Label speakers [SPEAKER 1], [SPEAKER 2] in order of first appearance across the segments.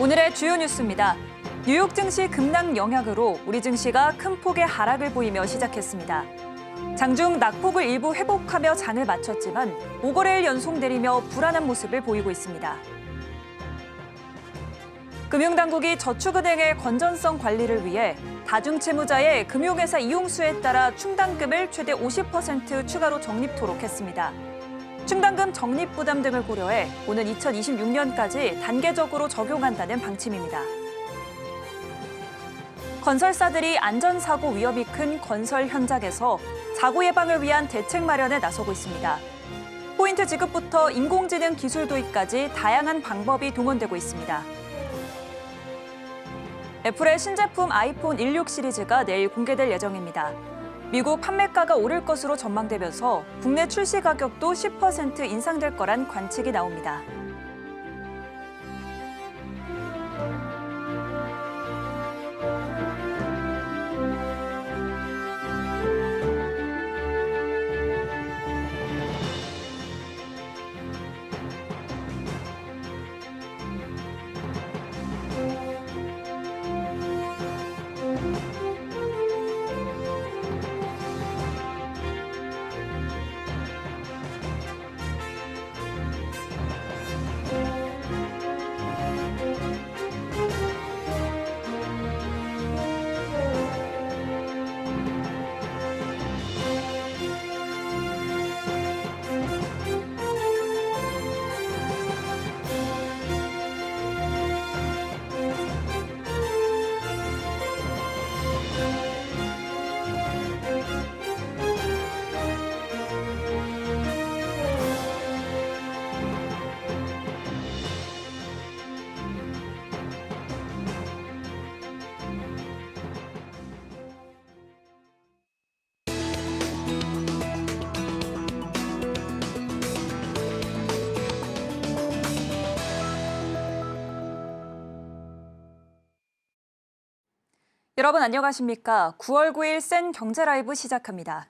[SPEAKER 1] 오늘의 주요 뉴스입니다. 뉴욕 증시 급락 영향으로 우리 증시가 큰 폭의 하락을 보이며 시작했습니다. 장중 낙폭을 일부 회복하며 장을 마쳤지만 5거래일 연속 내리며 불안한 모습을 보이고 있습니다. 금융당국이 저축은행의 건전성 관리를 위해 다중채무자의 금융회사 이용수에 따라 충당금을 최대 50% 추가로 적립토록 했습니다. 충당금 적립 부담 등을 고려해 오는 2026년까지 단계적으로 적용한다는 방침입니다. 건설사들이 안전사고 위험이 큰 건설 현장에서 사고 예방을 위한 대책 마련에 나서고 있습니다. 포인트 지급부터 인공지능 기술 도입까지 다양한 방법이 동원되고 있습니다. 애플의 신제품 아이폰 16 시리즈가 내일 공개될 예정입니다. 미국 판매가가 오를 것으로 전망되면서 국내 출시 가격도 10% 인상될 거란 관측이 나옵니다. 여러분 안녕하십니까? 9월 9일 센 경제 라이브 시작합니다.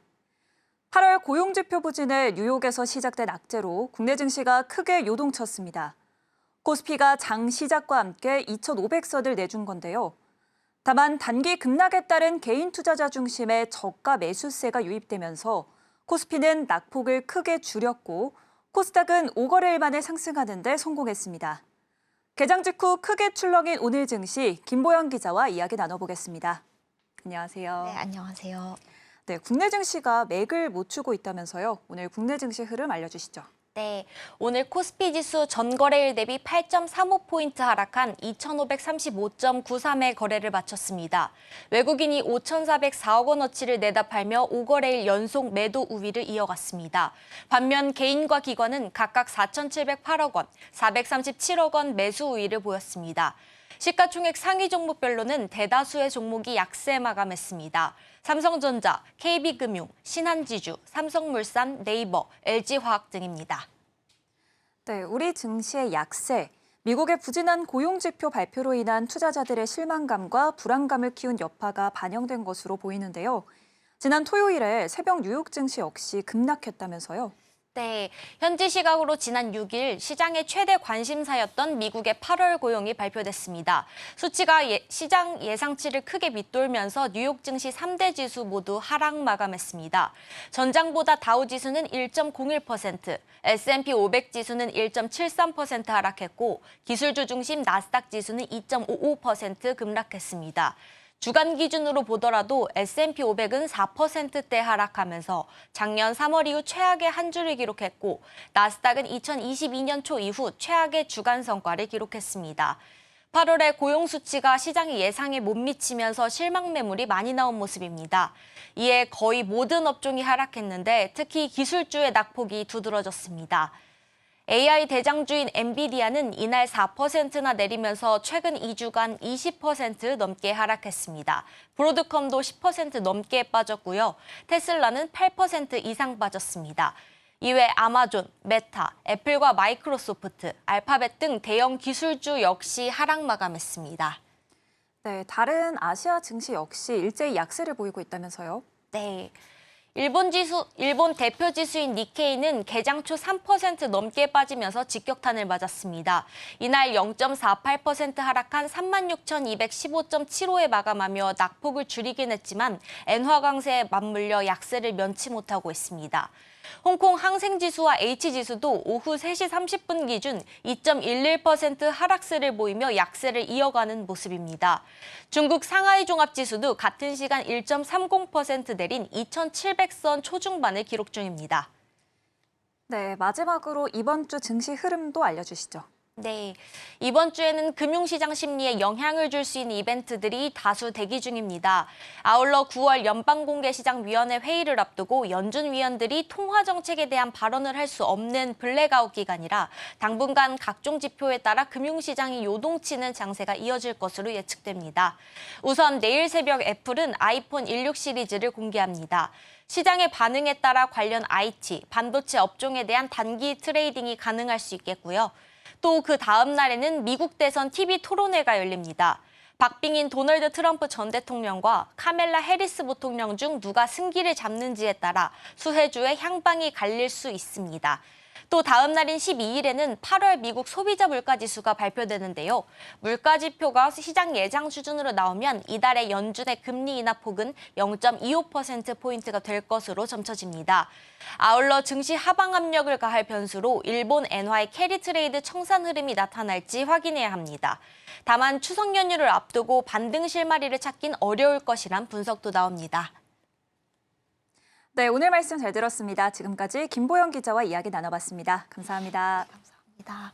[SPEAKER 1] 8월 고용지표 부진에 뉴욕에서 시작된 악재로 국내 증시가 크게 요동쳤습니다. 코스피가 장 시작과 함께 2,500선을 내준 건데요. 다만 단기 급락에 따른 개인 투자자 중심의 저가 매수세가 유입되면서 코스피는 낙폭을 크게 줄였고 코스닥은 5거래일 만에 상승하는 데 성공했습니다. 개장 직후 크게 출렁인 오늘 증시, 김보영 기자와 이야기 나눠보겠습니다. 안녕하세요.
[SPEAKER 2] 네, 안녕하세요.
[SPEAKER 1] 네, 국내 증시가 맥을 못 추고 있다면서요. 오늘 국내 증시 흐름 알려주시죠.
[SPEAKER 2] 네, 오늘 코스피 지수 전거래일 대비 8.35포인트 하락한 2,535.93의 거래를 마쳤습니다. 외국인이 5,404억 원어치를 내다 팔며 5거래일 연속 매도 우위를 이어갔습니다. 반면 개인과 기관은 각각 4,708억 원, 437억 원 매수 우위를 보였습니다. 시가총액 상위 종목별로는 대다수의 종목이 약세 마감했습니다. 삼성전자, KB금융, 신한지주, 삼성물산, 네이버, LG화학 등입니다.
[SPEAKER 1] 네, 우리 증시의 약세, 미국의 부진한 고용지표 발표로 인한 투자자들의 실망감과 불안감을 키운 여파가 반영된 것으로 보이는데요. 지난 토요일에 새벽 뉴욕 증시 역시 급락했다면서요.
[SPEAKER 2] 네, 현지 시각으로 지난 6일 시장의 최대 관심사였던 미국의 8월 고용이 발표됐습니다. 수치가 시장 예상치를 크게 밑돌면서 뉴욕 증시 3대 지수 모두 하락 마감했습니다. 전장보다 다우 지수는 1.01%, S&P 500 지수는 1.73% 하락했고 기술주 중심 나스닥 지수는 2.55% 급락했습니다. 주간 기준으로 보더라도 S&P 500은 4%대 하락하면서 작년 3월 이후 최악의 한 주를 기록했고 나스닥은 2022년 초 이후 최악의 주간 성과를 기록했습니다. 8월에 고용 수치가 시장의 예상에 못 미치면서 실망 매물이 많이 나온 모습입니다. 이에 거의 모든 업종이 하락했는데 특히 기술주의 낙폭이 두드러졌습니다. AI 대장주인 엔비디아는 이날 4%나 내리면서 최근 2주간 20% 넘게 하락했습니다. 브로드컴도 10% 넘게 빠졌고요. 테슬라는 8% 이상 빠졌습니다. 이외 아마존, 메타, 애플과 마이크로소프트, 알파벳 등 대형 기술주 역시 하락 마감했습니다.
[SPEAKER 1] 네, 다른 아시아 증시 역시 일제히 약세를 보이고 있다면서요?
[SPEAKER 2] 네. 일본 대표 지수인 니케이는 개장 초 3% 넘게 빠지면서 직격탄을 맞았습니다. 이날 0.48% 하락한 36,215.75에 마감하며 낙폭을 줄이긴 했지만 엔화 강세에 맞물려 약세를 면치 못하고 있습니다. 홍콩 항생지수와 H지수도 오후 3시 30분 기준 2.11% 하락세를 보이며 약세를 이어가는 모습입니다. 중국 상하이 종합지수도 같은 시간 1.30% 내린 2,700선 초중반을 기록 중입니다.
[SPEAKER 1] 네, 마지막으로 이번 주 증시 흐름도 알려주시죠.
[SPEAKER 2] 네, 이번 주에는 금융시장 심리에 영향을 줄 수 있는 이벤트들이 다수 대기 중입니다. 아울러 9월 연방공개시장위원회 회의를 앞두고 연준 위원들이 통화 정책에 대한 발언을 할 수 없는 블랙아웃 기간이라 당분간 각종 지표에 따라 금융시장이 요동치는 장세가 이어질 것으로 예측됩니다. 우선 내일 새벽 애플은 아이폰 16 시리즈를 공개합니다. 시장의 반응에 따라 관련 IT, 반도체 업종에 대한 단기 트레이딩이 가능할 수 있겠고요. 또 그 다음 날에는 미국 대선 TV 토론회가 열립니다. 박빙인 도널드 트럼프 전 대통령과 카멜라 해리스 부통령 중 누가 승기를 잡는지에 따라 수혜주의 향방이 갈릴 수 있습니다. 또 다음 날인 12일에는 8월 미국 소비자 물가지수가 발표되는데요. 물가지표가 시장 예상 수준으로 나오면 이달의 연준의 금리 인하 폭은 0.25%포인트가 될 것으로 점쳐집니다. 아울러 증시 하방 압력을 가할 변수로 일본 엔화의 캐리 트레이드 청산 흐름이 나타날지 확인해야 합니다. 다만 추석 연휴를 앞두고 반등 실마리를 찾긴 어려울 것이란 분석도 나옵니다.
[SPEAKER 1] 네, 오늘 말씀 잘 들었습니다. 지금까지 김보영 기자와 이야기 나눠봤습니다. 감사합니다.
[SPEAKER 2] 감사합니다.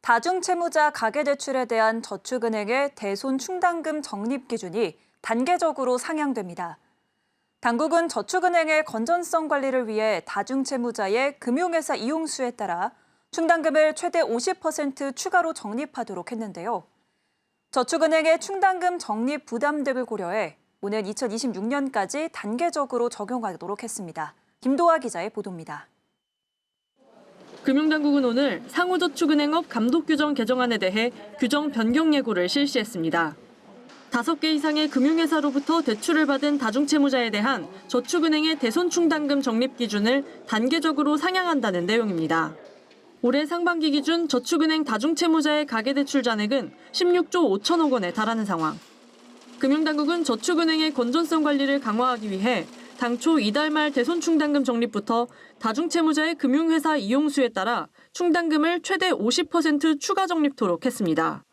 [SPEAKER 1] 다중채무자 가계대출에 대한 저축은행의 대손 충당금 적립 기준이 단계적으로 상향됩니다. 당국은 저축은행의 건전성 관리를 위해 다중채무자의 금융회사 이용수에 따라 충당금을 최대 50% 추가로 적립하도록 했는데요. 저축은행의 충당금 적립 부담 등을 고려해 오는 2026년까지 단계적으로 적용하도록 했습니다. 김도하 기자의 보도입니다.
[SPEAKER 3] 금융당국은 오늘 상호저축은행업 감독규정 개정안에 대해 규정 변경 예고를 실시했습니다. 5개 이상의 금융회사로부터 대출을 받은 다중채무자에 대한 저축은행의 대손충당금 적립 기준을 단계적으로 상향한다는 내용입니다. 올해 상반기 기준 저축은행 다중채무자의 가계대출 잔액은 16조 5천억 원에 달하는 상황. 금융당국은 저축은행의 건전성 관리를 강화하기 위해 당초 이달 말 대손충당금 적립부터 다중채무자의 금융회사 이용수에 따라 충당금을 최대 50% 추가 적립토록 했습니다.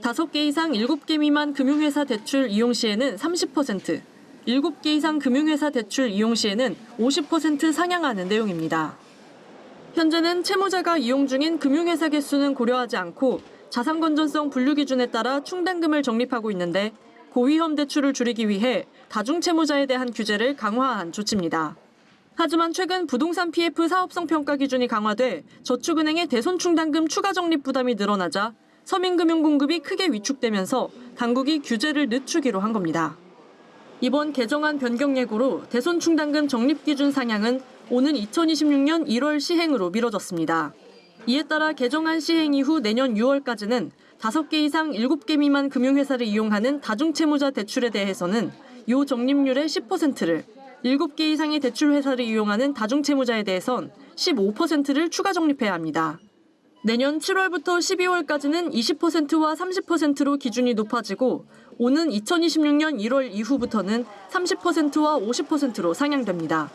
[SPEAKER 3] 5개 이상 7개 미만 금융회사 대출 이용 시에는 30%, 7개 이상 금융회사 대출 이용 시에는 50% 상향하는 내용입니다. 현재는 채무자가 이용 중인 금융회사 개수는 고려하지 않고 자산 건전성 분류 기준에 따라 충당금을 적립하고 있는데 고위험 대출을 줄이기 위해 다중채무자에 대한 규제를 강화한 조치입니다. 하지만 최근 부동산 PF 사업성 평가 기준이 강화돼 저축은행의 대손충당금 추가 적립 부담이 늘어나자 서민금융 공급이 크게 위축되면서 당국이 규제를 늦추기로 한 겁니다. 이번 개정안 변경 예고로 대손충당금 적립 기준 상향은 오는 2026년 1월 시행으로 미뤄졌습니다. 이에 따라 개정안 시행 이후 내년 6월까지는 5개 이상 7개 미만 금융회사를 이용하는 다중채무자 대출에 대해서는 요 적립률의 10%를, 7개 이상의 대출회사를 이용하는 다중채무자에 대해선 15%를 추가 적립해야 합니다. 내년 7월부터 12월까지는 20%와 30%로 기준이 높아지고 오는 2026년 1월 이후부터는 30%와 50%로 상향됩니다.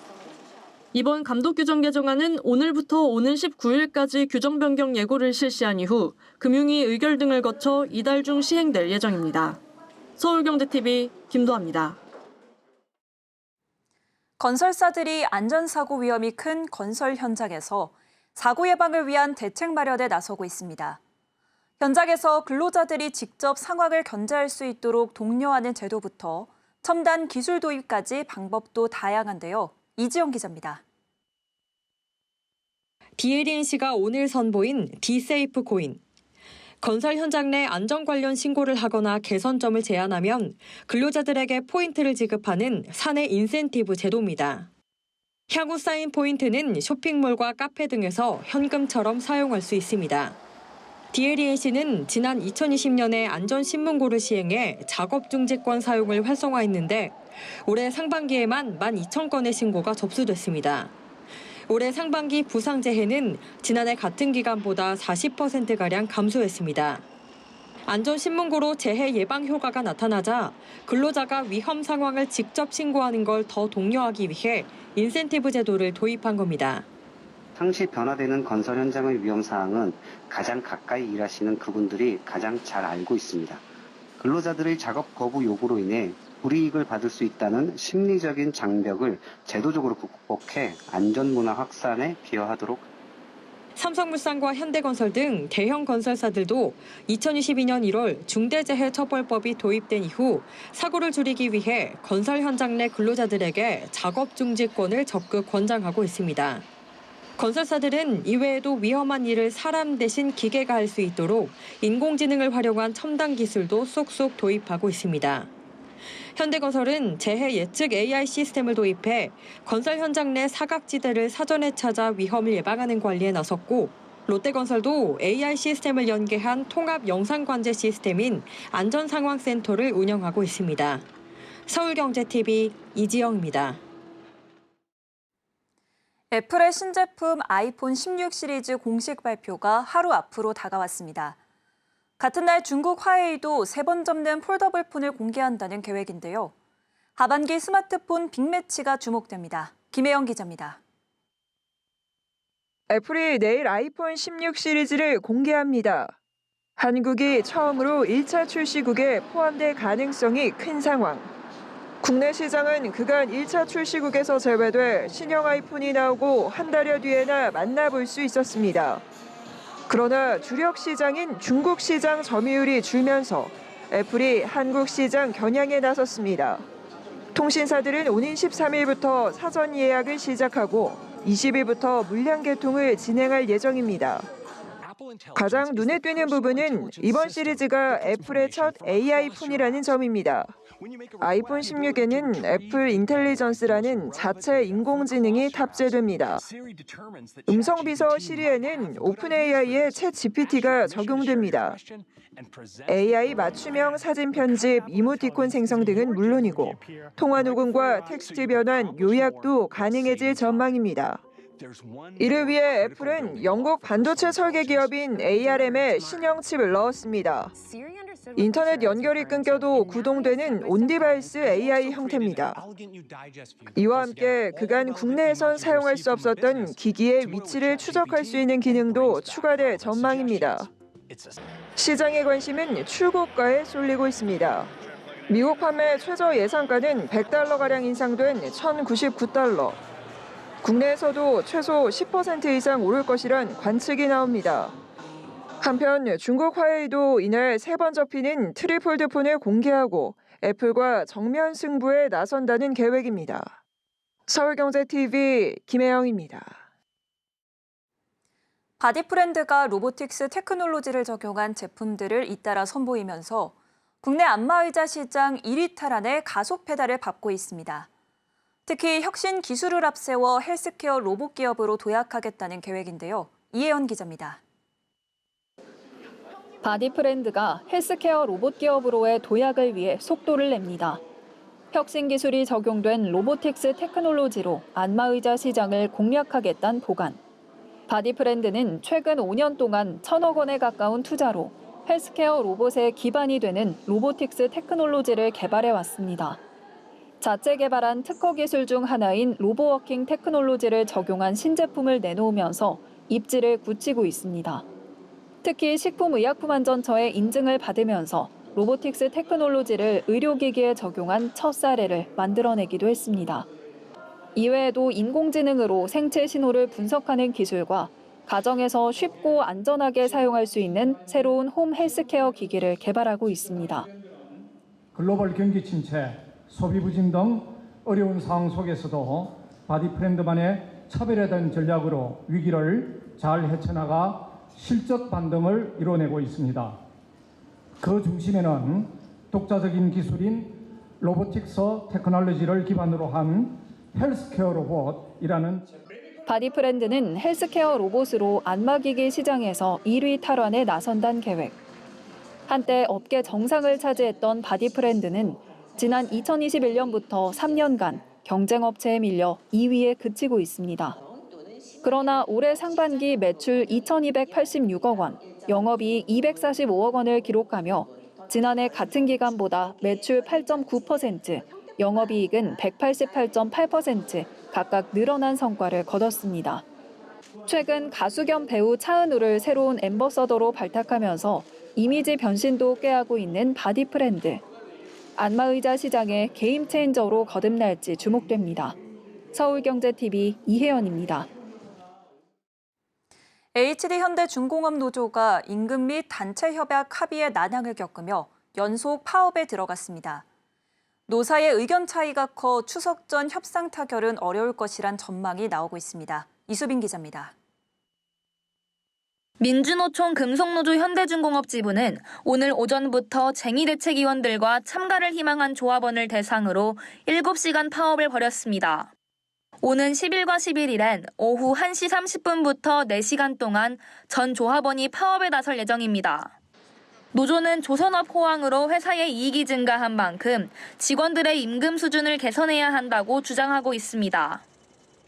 [SPEAKER 3] 이번 감독규정 개정안은 오늘부터 오는 19일까지 규정 변경 예고를 실시한 이후 금융위 의결 등을 거쳐 이달 중 시행될 예정입니다. 서울경제TV 김도하입니다.
[SPEAKER 1] 건설사들이 안전사고 위험이 큰 건설 현장에서 사고 예방을 위한 대책 마련에 나서고 있습니다. 현장에서 근로자들이 직접 상황을 견제할 수 있도록 독려하는 제도부터 첨단 기술 도입까지 방법도 다양한데요. 이지영 기자입니다.
[SPEAKER 4] DLNC가 오늘 선보인 D-Safe 코인. 건설 현장 내 안전 관련 신고를 하거나 개선점을 제안하면 근로자들에게 포인트를 지급하는 사내 인센티브 제도입니다. 향후 쌓인 포인트는 쇼핑몰과 카페 등에서 현금처럼 사용할 수 있습니다. DLENC는 지난 2020년에 안전신문고를 시행해 작업중지권 사용을 활성화했는데 올해 상반기에만 12,000건의 신고가 접수됐습니다. 올해 상반기 부상재해는 지난해 같은 기간보다 40%가량 감소했습니다. 안전신문고로 재해 예방 효과가 나타나자 근로자가 위험 상황을 직접 신고하는 걸 더 독려하기 위해 인센티브 제도를 도입한 겁니다.
[SPEAKER 5] 상시 변화되는 건설 현장의 위험 사항은 가장 가까이 일하시는 그분들이 가장 잘 알고 있습니다. 근로자들의 작업 거부 요구로 인해 불이익을 받을 수 있다는 심리적인 장벽을 제도적으로 극복해 안전문화 확산에 기여하도록.
[SPEAKER 4] 삼성물산과 현대건설 등 대형 건설사들도 2022년 1월 중대재해처벌법이 도입된 이후 사고를 줄이기 위해 건설 현장 내 근로자들에게 작업중지권을 적극 권장하고 있습니다. 건설사들은 이외에도 위험한 일을 사람 대신 기계가 할 수 있도록 인공지능을 활용한 첨단 기술도 쏙쏙 도입하고 있습니다. 현대건설은 재해 예측 AI 시스템을 도입해 건설 현장 내 사각지대를 사전에 찾아 위험을 예방하는 관리에 나섰고 롯데건설도 AI 시스템을 연계한 통합 영상관제 시스템인 안전상황센터를 운영하고 있습니다. 서울경제TV 이지영입니다.
[SPEAKER 1] 애플의 신제품 아이폰 16 시리즈 공식 발표가 하루 앞으로 다가왔습니다. 같은 날 중국 화웨이도 3번 접는 폴더블 폰을 공개한다는 계획인데요. 하반기 스마트폰 빅매치가 주목됩니다. 김혜영 기자입니다.
[SPEAKER 6] 애플이 내일 아이폰 16 시리즈를 공개합니다. 한국이 처음으로 1차 출시국에 포함될 가능성이 큰 상황. 국내 시장은 그간 1차 출시국에서 제외돼 신형 아이폰이 나오고 한 달여 뒤에나 만나볼 수 있었습니다. 그러나 주력 시장인 중국 시장 점유율이 줄면서 애플이 한국 시장 겨냥에 나섰습니다. 통신사들은 오는 13일부터 사전 예약을 시작하고 20일부터 물량 개통을 진행할 예정입니다. 가장 눈에 띄는 부분은 이번 시리즈가 애플의 첫 AI 폰이라는 점입니다. 아이폰 16에는 애플 인텔리전스라는 자체 인공지능이 탑재됩니다. 음성 비서 시리에는 오픈 AI의 챗 GPT가 적용됩니다. AI 맞춤형 사진 편집, 이모티콘 생성 등은 물론이고 통화 녹음과 텍스트 변환, 요약도 가능해질 전망입니다. 이를 위해 애플은 영국 반도체 설계 기업인 ARM에 신형 칩을 넣었습니다. 인터넷 연결이 끊겨도 구동되는 온디바이스 AI 형태입니다. 이와 함께 그간 국내에선 사용할 수 없었던 기기의 위치를 추적할 수 있는 기능도 추가될 전망입니다. 시장의 관심은 출고가에 쏠리고 있습니다. 미국 판매 최저 예상가는 $100가량 인상된 $1,099. 국내에서도 최소 10% 이상 오를 것이란 관측이 나옵니다. 한편 중국 화웨이도 이날 3번 접히는 트리폴드 폰을 공개하고 애플과 정면 승부에 나선다는 계획입니다. 서울경제TV 김혜영입니다.
[SPEAKER 1] 바디프렌드가 로보틱스 테크놀로지를 적용한 제품들을 잇따라 선보이면서 국내 안마의자 시장 1위 탈환에 가속 페달을 밟고 있습니다. 특히 혁신 기술을 앞세워 헬스케어 로봇 기업으로 도약하겠다는 계획인데요. 이혜연 기자입니다.
[SPEAKER 7] 바디프렌드가 헬스케어 로봇 기업으로의 도약을 위해 속도를 냅니다. 혁신 기술이 적용된 로보틱스 테크놀로지로 안마의자 시장을 공략하겠다는 보관. 바디프렌드는 최근 5년 동안 1,000억 원에 가까운 투자로 헬스케어 로봇의 기반이 되는 로보틱스 테크놀로지를 개발해왔습니다. 자체 개발한 특허 기술 중 하나인 로보워킹 테크놀로지를 적용한 신제품을 내놓으면서 입지를 굳히고 있습니다. 특히 식품의약품안전처의 인증을 받으면서 로보틱스 테크놀로지를 의료기기에 적용한 첫 사례를 만들어내기도 했습니다. 이외에도 인공지능으로 생체 신호를 분석하는 기술과 가정에서 쉽고 안전하게 사용할 수 있는 새로운 홈 헬스케어 기기를 개발하고 있습니다.
[SPEAKER 8] 글로벌 경기 침체, 소비 부진 등 어려운 상황 속에서도 바디프렌드만의 차별화된 전략으로 위기를 잘 헤쳐나가 실적 반등을 이뤄내고 있습니다. 그 중심에는 독자적인 기술인 로보틱스 테크놀로지를 기반으로 한 헬스케어 로봇이라는
[SPEAKER 7] 바디프렌드는 헬스케어 로봇으로 안마기기 시장에서 1위 탈환에 나선다는 계획. 한때 업계 정상을 차지했던 바디프렌드는 지난 2021년부터 3년간 경쟁업체에 밀려 2위에 그치고 있습니다. 그러나 올해 상반기 매출 2,286억 원, 영업이익 245억 원을 기록하며 지난해 같은 기간보다 매출 8.9%, 영업이익은 188.8% 각각 늘어난 성과를 거뒀습니다. 최근 가수 겸 배우 차은우를 새로운 앰버서더로 발탁하면서 이미지 변신도 꾀하고 있는 바디프렌드. 안마의자 시장의 게임 체인저로 거듭날지 주목됩니다. 서울경제TV 이혜연입니다.
[SPEAKER 1] HD현대중공업 노조가 임금 및 단체 협약 합의의 난항을 겪으며 연속 파업에 들어갔습니다. 노사의 의견 차이가 커 추석 전 협상 타결은 어려울 것이란 전망이 나오고 있습니다. 이수빈 기자입니다.
[SPEAKER 9] 민주노총 금속노조 현대중공업 지부는 오늘 오전부터 쟁의대책위원들과 참가를 희망한 조합원을 대상으로 7시간 파업을 벌였습니다. 오는 10일과 11일엔 오후 1시 30분부터 4시간 동안 전 조합원이 파업에 나설 예정입니다. 노조는 조선업 호황으로 회사의 이익이 증가한 만큼 직원들의 임금 수준을 개선해야 한다고 주장하고 있습니다.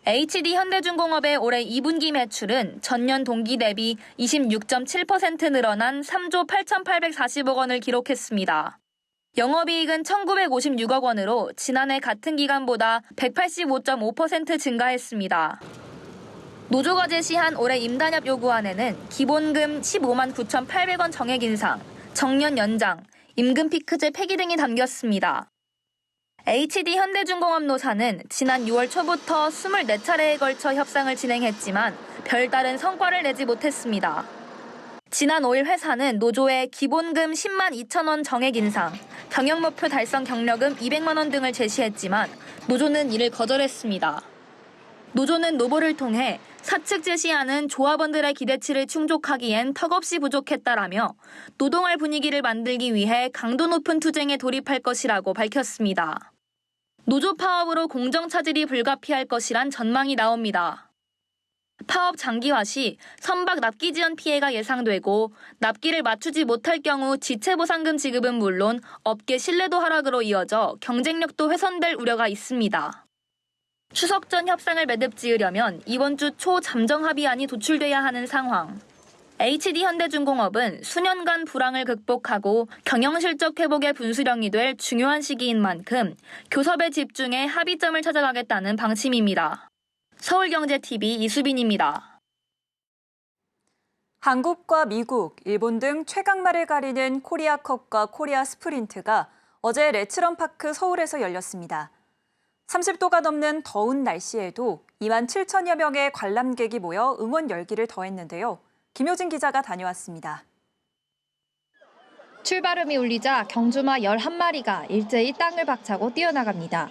[SPEAKER 9] HD현대중공업의 올해 2분기 매출은 전년 동기 대비 26.7% 늘어난 3조 8,840억 원을 기록했습니다. 영업이익은 1,956억 원으로 지난해 같은 기간보다 185.5% 증가했습니다. 노조가 제시한 올해 임단협 요구안에는 기본금 15만 9,800원 정액 인상, 정년 연장, 임금 피크제 폐기 등이 담겼습니다. HD현대중공업 노사는 지난 6월 초부터 24차례에 걸쳐 협상을 진행했지만 별다른 성과를 내지 못했습니다. 지난 5일 회사는 노조에 기본금 10만 2천 원 정액 인상, 경영목표 달성 경력금 200만 원 등을 제시했지만 노조는 이를 거절했습니다. 노조는 노보를 통해 사측 제시하는 조합원들의 기대치를 충족하기엔 턱없이 부족했다라며 노동할 분위기를 만들기 위해 강도 높은 투쟁에 돌입할 것이라고 밝혔습니다. 노조 파업으로 공정 차질이 불가피할 것이란 전망이 나옵니다. 파업 장기화 시 선박 납기 지연 피해가 예상되고 납기를 맞추지 못할 경우 지체보상금 지급은 물론 업계 신뢰도 하락으로 이어져 경쟁력도 훼손될 우려가 있습니다. 추석 전 협상을 매듭 지으려면 이번 주 초 잠정 합의안이 도출돼야 하는 상황. HD현대중공업은 수년간 불황을 극복하고 경영실적 회복의 분수령이 될 중요한 시기인 만큼 교섭에 집중해 합의점을 찾아가겠다는 방침입니다. 서울경제TV 이수빈입니다.
[SPEAKER 1] 한국과 미국, 일본 등 최강마를 가리는 코리아컵과 코리아 스프린트가 어제 레츠런파크 서울에서 열렸습니다. 30도가 넘는 더운 날씨에도 2만 7천여 명의 관람객이 모여 응원 열기를 더했는데요. 김효진 기자가 다녀왔습니다.
[SPEAKER 10] 출발음이 울리자 경주마 11마리가 일제히 땅을 박차고 뛰어나갑니다.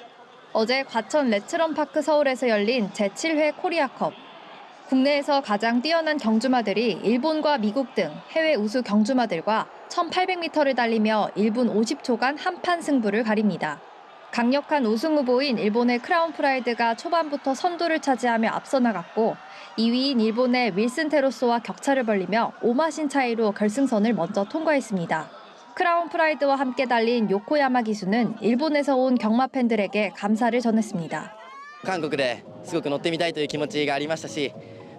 [SPEAKER 10] 어제 과천 레츠런파크 서울에서 열린 제7회 코리아컵. 국내에서 가장 뛰어난 경주마들이 일본과 미국 등 해외 우수 경주마들과 1,800m를 달리며 1분 50초간 한판 승부를 가립니다. 강력한 우승 후보인 일본의 크라운 프라이드가 초반부터 선두를 차지하며 앞서 나갔고 2위인 일본의 윌슨 테로스와 격차를 벌리며 5마신 차이로 결승선을 먼저 통과했습니다. 크라운 프라이드와 함께 달린 요코야마 기수는 일본에서 온 경마 팬들에게 감사를 전했습니다.
[SPEAKER 11] 韓国ですごく乗ってみたいという気持ちがありましたし、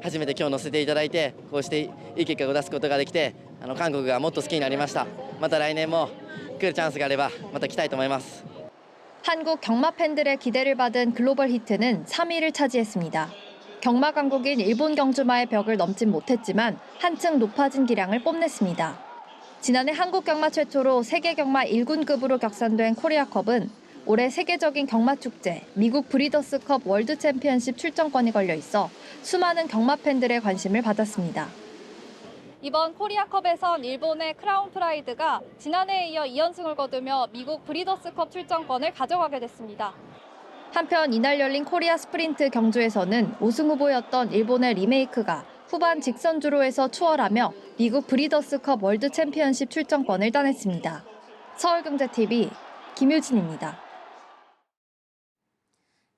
[SPEAKER 11] 初めて今日乗せていただいてこうしていい結果を出すことができて、韓国がもっと好きになりました。また来年も来るチャンスがあればまた来たいと思います。
[SPEAKER 10] 한국 경마 팬들의 기대를 받은 글로벌 히트는 3위를 차지했습니다. 경마 강국인 일본 경주마의 벽을 넘진 못했지만 한층 높아진 기량을 뽐냈습니다. 지난해 한국 경마 최초로 세계 경마 1군급으로 격산된 코리아컵은 올해 세계적인 경마 축제 미국 브리더스컵 월드 챔피언십 출전권이 걸려 있어 수많은 경마 팬들의 관심을 받았습니다. 이번 코리아컵에선 일본의 크라운 프라이드가 지난해에 이어 2연승을 거두며 미국 브리더스컵 출전권을 가져가게 됐습니다. 한편 이날 열린 코리아 스프린트 경주에서는 우승 후보였던 일본의 리메이크가 후반 직선주로에서 추월하며 미국 브리더스컵 월드 챔피언십 출전권을 따냈습니다. 서울경제TV 김효진입니다.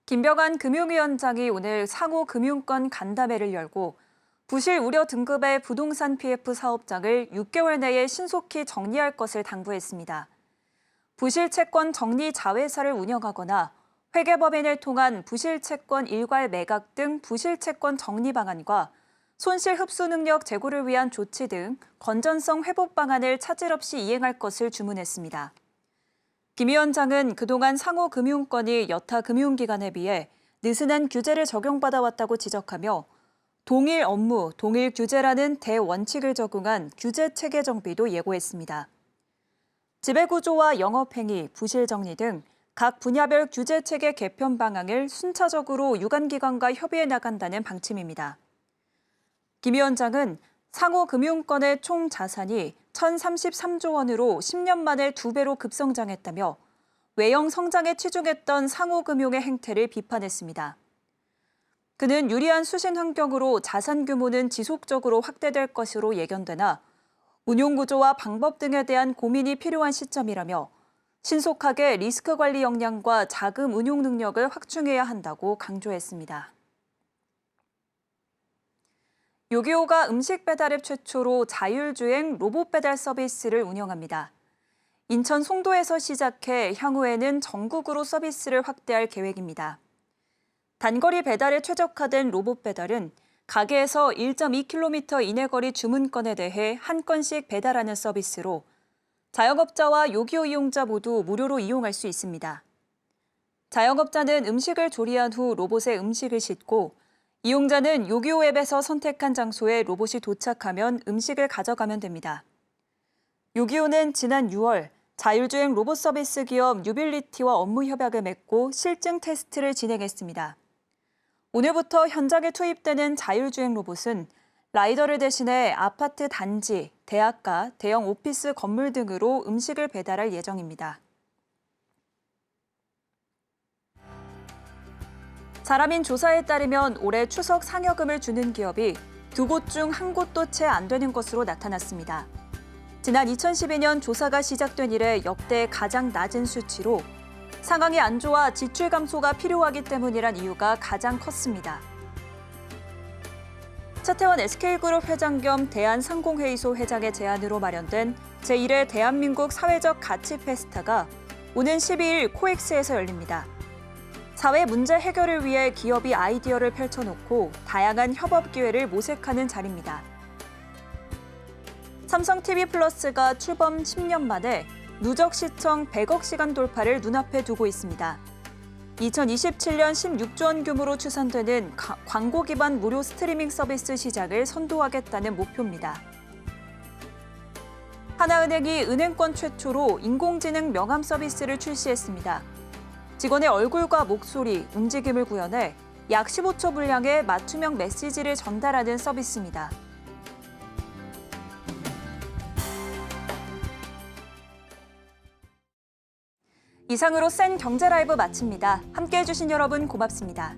[SPEAKER 1] 김병한 금융위원장이 오늘 상호금융권 간담회를 열고 부실 우려 등급의 부동산 PF 사업장을 6개월 내에 신속히 정리할 것을 당부했습니다. 부실 채권 정리 자회사를 운영하거나 회계법인을 통한 부실 채권 일괄 매각 등 부실 채권 정리 방안과 손실 흡수 능력 제고를 위한 조치 등 건전성 회복 방안을 차질 없이 이행할 것을 주문했습니다. 김 위원장은 그동안 상호금융권이 여타 금융기관에 비해 느슨한 규제를 적용받아 왔다고 지적하며 동일 업무, 동일 규제라는 대원칙을 적용한 규제 체계 정비도 예고했습니다. 지배구조와 영업행위, 부실정리 등 각 분야별 규제 체계 개편 방향을 순차적으로 유관기관과 협의해 나간다는 방침입니다. 김 위원장은 상호금융권의 총 자산이 1,033조 원으로 10년 만에 2배로 급성장했다며 외형 성장에 치중했던 상호금융의 행태를 비판했습니다. 그는 유리한 수신 환경으로 자산 규모는 지속적으로 확대될 것으로 예견되나 운용 구조와 방법 등에 대한 고민이 필요한 시점이라며 신속하게 리스크 관리 역량과 자금 운용 능력을 확충해야 한다고 강조했습니다. 요기요가 음식 배달앱 최초로 자율주행 로봇 배달 서비스를 운영합니다. 인천 송도에서 시작해 향후에는 전국으로 서비스를 확대할 계획입니다. 단거리 배달에 최적화된 로봇 배달은 가게에서 1.2km 이내 거리 주문건에 대해 한 건씩 배달하는 서비스로 자영업자와 요기요 이용자 모두 무료로 이용할 수 있습니다. 자영업자는 음식을 조리한 후 로봇에 음식을 싣고 이용자는 요기요 앱에서 선택한 장소에 로봇이 도착하면 음식을 가져가면 됩니다. 요기요는 지난 6월 자율주행 로봇 서비스 기업 뉴빌리티와 업무 협약을 맺고 실증 테스트를 진행했습니다. 오늘부터 현장에 투입되는 자율주행 로봇은 라이더를 대신해 아파트 단지, 대학가, 대형 오피스 건물 등으로 음식을 배달할 예정입니다. 사람인 조사에 따르면 올해 추석 상여금을 주는 기업이 2곳 중 1곳도 채 안 되는 것으로 나타났습니다. 지난 2012년 조사가 시작된 이래 역대 가장 낮은 수치로 상황이 안 좋아 지출 감소가 필요하기 때문이란 이유가 가장 컸습니다. 차태원 SK그룹 회장 겸 대한상공회의소 회장의 제안으로 마련된 제1회 대한민국 사회적 가치 페스타가 오는 12일 코엑스에서 열립니다. 사회 문제 해결을 위해 기업이 아이디어를 펼쳐놓고 다양한 협업 기회를 모색하는 자리입니다. 삼성 TV플러스가 출범 10년 만에 누적 시청 100억 시간 돌파를 눈앞에 두고 있습니다. 2027년 16조 원 규모로 추산되는 광고 기반 무료 스트리밍 서비스 시장을 선도하겠다는 목표입니다. 하나은행이 은행권 최초로 인공지능 명함 서비스를 출시했습니다. 직원의 얼굴과 목소리, 움직임을 구현해 약 15초 분량의 맞춤형 메시지를 전달하는 서비스입니다. 이상으로 센 경제 라이브 마칩니다. 함께해 주신 여러분 고맙습니다.